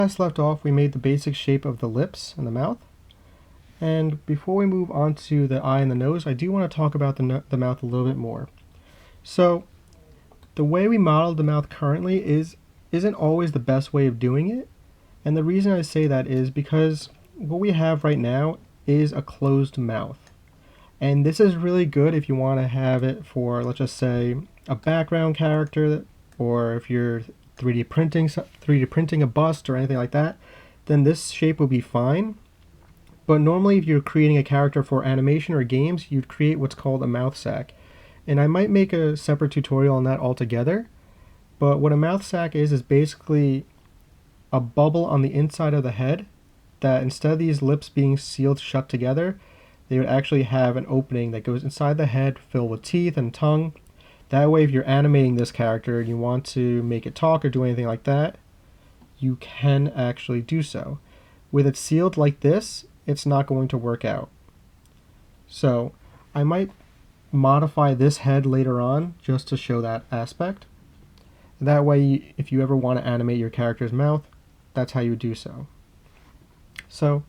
Last left off, we made the basic shape of the lips and the mouth. And before we move on to the eye and the nose, I do want to talk about the mouth a little bit more. So the way we model the mouth currently isn't always the best way of doing it. And the reason I say that is because what we have right now is a closed mouth. And this is really good if you want to have it for, let's just say, a background character, or if you're 3D printing a bust or anything like that, then this shape will be fine. But normally if you're creating a character for animation or games, you'd create what's called a mouth sack. And I might make a separate tutorial on that altogether. But what a mouth sack is basically a bubble on the inside of the head that instead of these lips being sealed shut together, they would actually have an opening that goes inside the head filled with teeth and tongue. That way, if you're animating this character and you want to make it talk or do anything like that, you can actually do so. With it sealed like this, it's not going to work out. So I might modify this head later on just to show that aspect. That way, if you ever want to animate your character's mouth, that's how you do so. So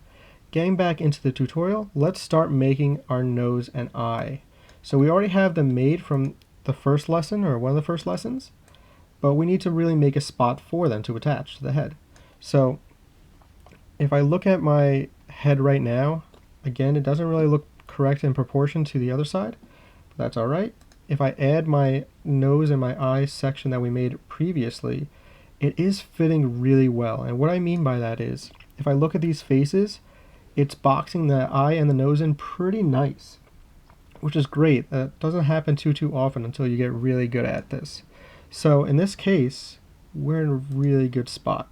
getting back into the tutorial, let's start making our nose and eye. So we already have them made from the first lesson, or one of the first lessons, but we need to really make a spot for them to attach to the head. So if I look at my head right now, again, it doesn't really look correct in proportion to the other side, but that's all right. If I add my nose and my eye section that we made previously, it is fitting really well. And what I mean by that is, if I look at these faces, it's boxing the eye and the nose in pretty nice, which is great. That doesn't happen too often until you get really good at this. So in this case, we're in a really good spot.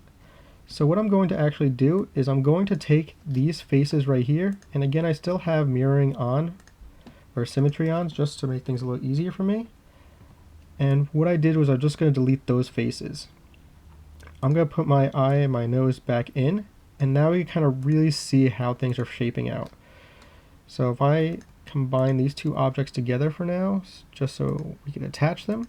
So what I'm going to actually do is I'm going to take these faces right here, and again, I still have mirroring on, or symmetry on, just to make things a little easier for me. And what I did was I'm just going to delete those faces. I'm going to put my eye and my nose back in, and now we can kind of really see how things are shaping out. So if I combine these two objects together for now, just so we can attach them,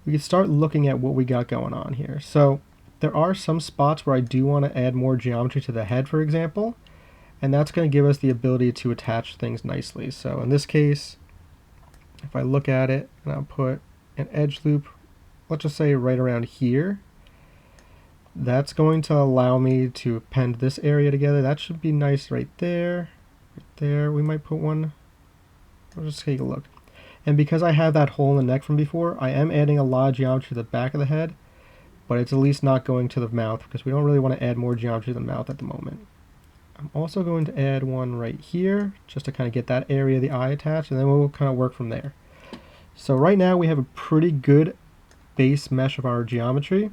we can start looking at what we got going on here. So there are some spots where I do want to add more geometry to the head, for example, and that's going to give us the ability to attach things nicely. So in this case, if I look at it and I'll put an edge loop, let's just say right around here, that's going to allow me to append this area together. That should be nice right there. Right there, we might put one. Let's just take a look. And because I have that hole in the neck from before, I am adding a lot of geometry to the back of the head, but it's at least not going to the mouth because we don't really want to add more geometry to the mouth at the moment. I'm also going to add one right here just to kind of get that area of the eye attached, and then we'll kind of work from there. So right now we have a pretty good base mesh of our geometry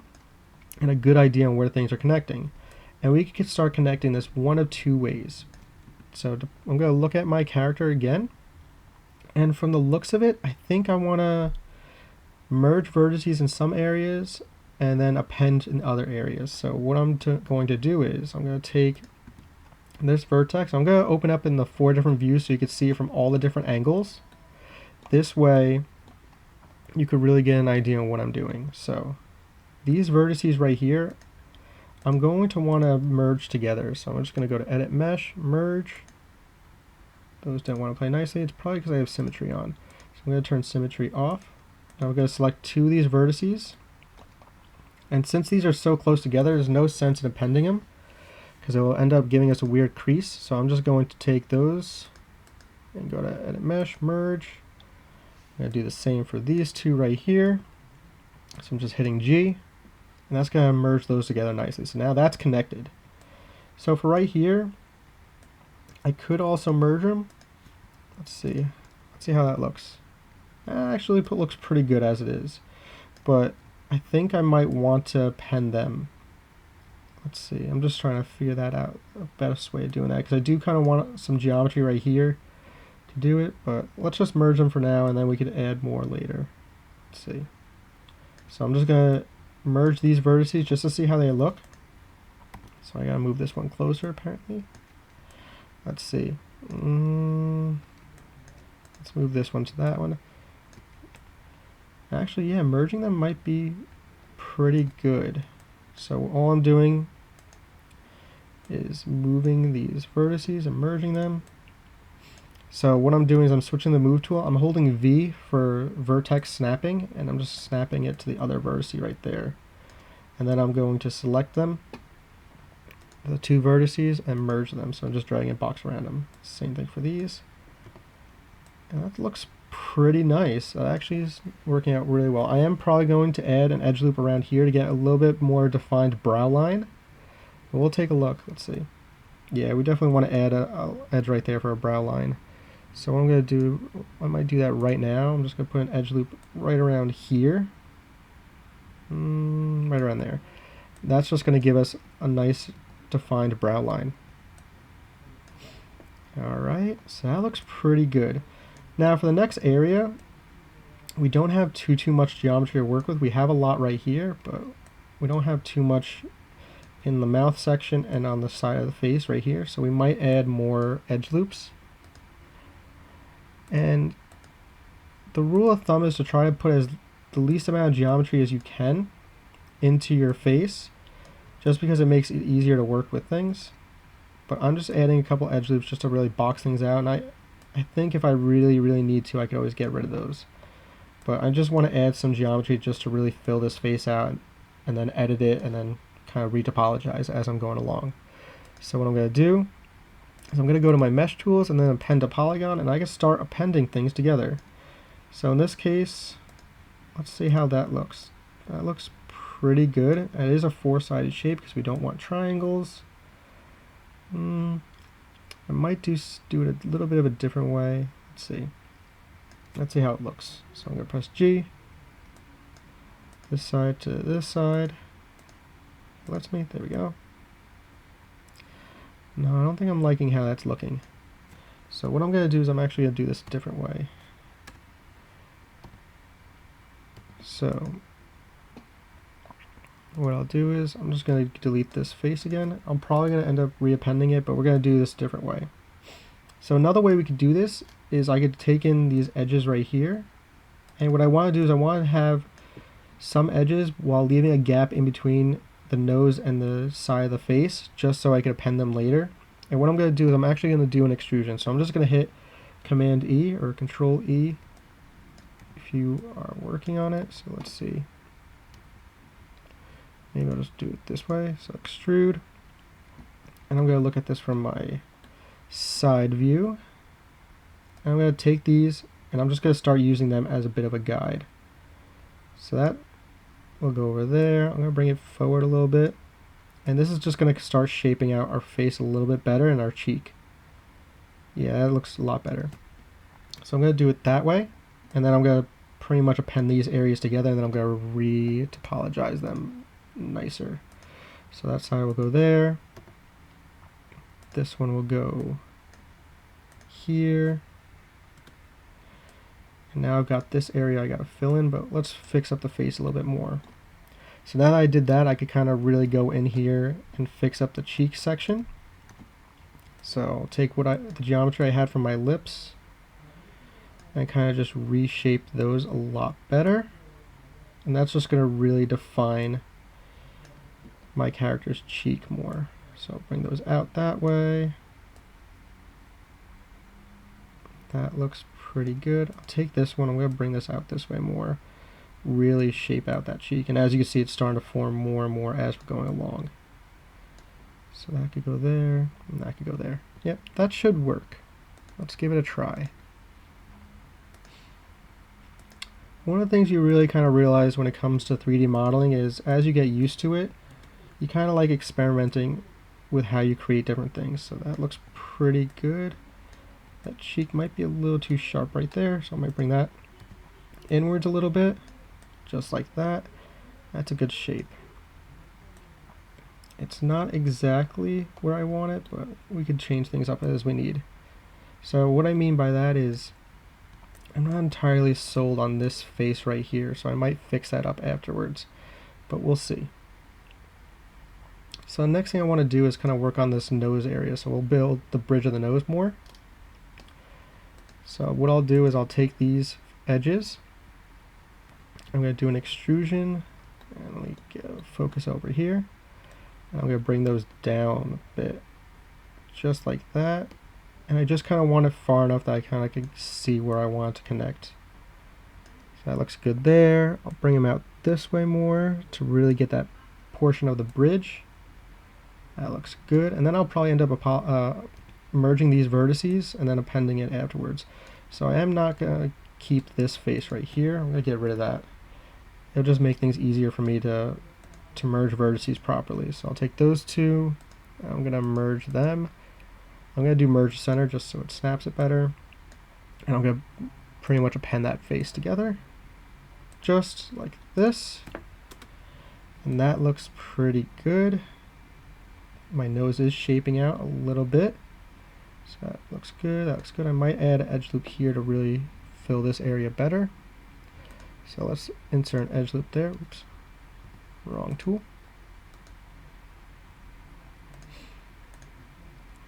and a good idea on where things are connecting. And we can start connecting this one of two ways. So I'm going to look at my character again, and from the looks of it, I think I want to merge vertices in some areas and then append in other areas. So what I'm going to do is I'm going to take this vertex, I'm going to open up in the 4 different views so you can see it from all the different angles. This way you could really get an idea on what I'm doing. So these vertices right here, I'm going to want to merge together. So I'm just going to go to Edit Mesh, Merge. Those don't want to play nicely. It's probably because I have symmetry on. So I'm going to turn symmetry off. Now we're going to select 2 of these vertices. And since these are so close together, there's no sense in appending them because it will end up giving us a weird crease. So I'm just going to take those and go to Edit Mesh, Merge. I'm going to do the same for these 2 right here. So I'm just hitting G, and that's going to merge those together nicely. So now that's connected. So for right here, I could also merge them. Let's see how that looks. Actually, it looks pretty good as it is, but I think I might want to append them. Let's see, I'm just trying to figure that out, the best way of doing that, because I do kind of want some geometry right here to do it, but let's just merge them for now, and then we could add more later. Let's see. So I'm just going to merge these vertices just to see how they look. So I got to move this one closer, apparently. Let's see. Let's move this one to that one. Actually, yeah, merging them might be pretty good. So all I'm doing is moving these vertices and merging them. So what I'm doing is I'm switching the move tool. I'm holding V for vertex snapping, and I'm just snapping it to the other vertice right there. And then I'm going to select them, the two vertices, and merge them. So I'm just dragging a box around them. Same thing for these. And that looks pretty nice. That actually is working out really well. I am probably going to add an edge loop around here to get a little bit more defined brow line. But we'll take a look. Let's see. Yeah, we definitely want to add a edge right there for a brow line. So what I'm going to do, I might do that right now. I'm just going to put an edge loop right around here. Right around there. That's just going to give us a nice defined brow line. Alright, so that looks pretty good. Now for the next area, we don't have too much geometry to work with. We have a lot right here, but we don't have too much in the mouth section and on the side of the face right here. So we might add more edge loops. And the rule of thumb is to try to put the least amount of geometry as you can into your face, just because it makes it easier to work with things. But I'm just adding a couple edge loops just to really box things out, and I think if I really need to, I could always get rid of those. But I just want to add some geometry just to really fill this face out, and then edit it, and then kind of retopologize as I'm going along. So what I'm going to do is I'm going to go to my mesh tools and then append to polygon, and I can start appending things together. So in this case, let's see how that looks. That looks pretty good. It is a four-sided shape because we don't want triangles. I might do it a little bit of a different way. Let's see how it looks. So I'm going to press G, this side to this side. Lets me, there we go. No, I don't think I'm liking how that's looking. So what I'm going to do is I'm actually going to do this a different way. So what I'll do is I'm just going to delete this face again. I'm probably going to end up reappending it, but we're going to do this a different way. So another way we could do this is I could take in these edges right here, and what I want to do is I want to have some edges while leaving a gap in between the nose and the side of the face, just so I can append them later. And what I'm going to do is I'm actually going to do an extrusion. So I'm just going to hit Command E or Control E if you are working on it. So let's see. Maybe I'll just do it this way. So extrude. And I'm going to look at this from my side view. And I'm going to take these and I'm just going to start using them as a bit of a guide. So that will go over there. I'm going to bring it forward a little bit. And this is just going to start shaping out our face a little bit better and our cheek. Yeah, that looks a lot better. So I'm going to do it that way. And then I'm going to pretty much append these areas together, and then I'm going to re-topologize them nicer. So that side will go there. This one will go here. And now I've got this area I got to fill in, but let's fix up the face a little bit more. So now that I did that, I could kind of really go in here and fix up the cheek section. So I'll take the geometry I had from my lips and kind of just reshape those a lot better. And that's just going to really define my character's cheek more. So I'll bring those out that way. That looks pretty good. I'll take this one, I'm going to bring this out this way more. Really shape out that cheek. And as you can see, it's starting to form more and more as we're going along. So that could go there, and that could go there. Yep, that should work. Let's give it a try. One of the things you really kind of realize when it comes to 3D modeling is as you get used to it, you kind of like experimenting with how you create different things. So that looks pretty good. That cheek might be a little too sharp right there, so I might bring that inwards a little bit, just like that. That's a good shape. It's not exactly where I want it, but we could change things up as we need. So what I mean by that is I'm not entirely sold on this face right here, so I might fix that up afterwards, but we'll see. So the next thing I want to do is kind of work on this nose area, so we'll build the bridge of the nose more. So what I'll do is I'll take these edges, I'm going to do an extrusion, And let me focus over here. And I'm going to bring those down a bit, just like that. And I just kind of want it far enough that I kind of can see where I want it to connect. So that looks good there. I'll bring them out this way more to really get that portion of the bridge. That looks good. And then I'll probably end up merging these vertices and then appending it afterwards. So I am not going to keep this face right here. I'm going to get rid of that. It'll just make things easier for me to merge vertices properly. So I'll take those two. I'm going to merge them. I'm going to do merge center just so it snaps it better. And I'm going to pretty much append that face together. Just like this. And that looks pretty good. My nose is shaping out a little bit. So that looks good. That looks good. I might add an edge loop here to really fill this area better. So let's insert an edge loop there. Oops. Wrong tool.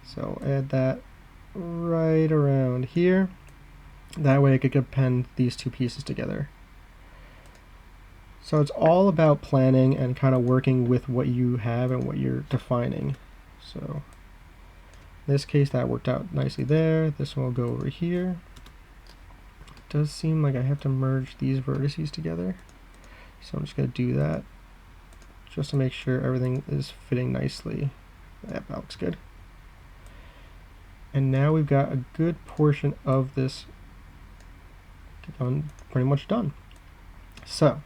So add that right around here. That way I could append these two pieces together. So it's all about planning and kind of working with what you have and what you're defining. So in this case that worked out nicely there. This one will go over here. It does seem like I have to merge these vertices together. So I'm just going to do that just to make sure everything is fitting nicely. That looks good. And now we've got a good portion of this pretty much done. So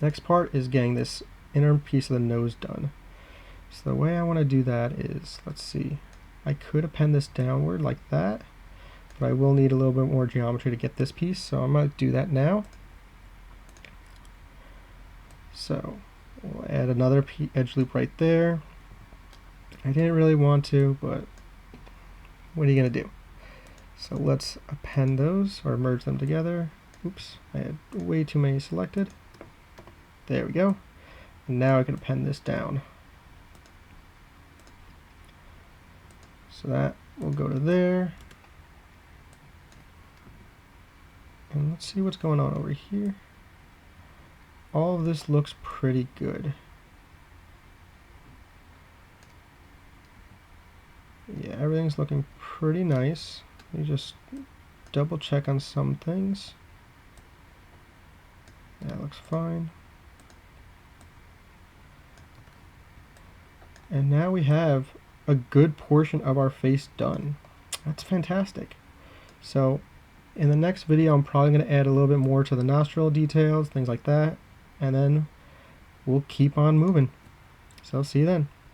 next part is getting this inner piece of the nose done. So the way I want to do that is, let's see, I could append this downward like that, but I will need a little bit more geometry to get this piece, so I'm going to do that now. So we'll add another edge loop right there. I didn't really want to, but what are you going to do? So let's append those, or merge them together. Oops, I had way too many selected. There we go. And now I can append this down. So that will go to there. And let's see what's going on over here. All of this looks pretty good. Yeah, everything's looking pretty nice. Let me just double check on some things. That looks fine. And now we have a good portion of our face done. That's fantastic. So in the next video, I'm probably going to add a little bit more to the nostril details, things like that, and then we'll keep on moving. So see you then.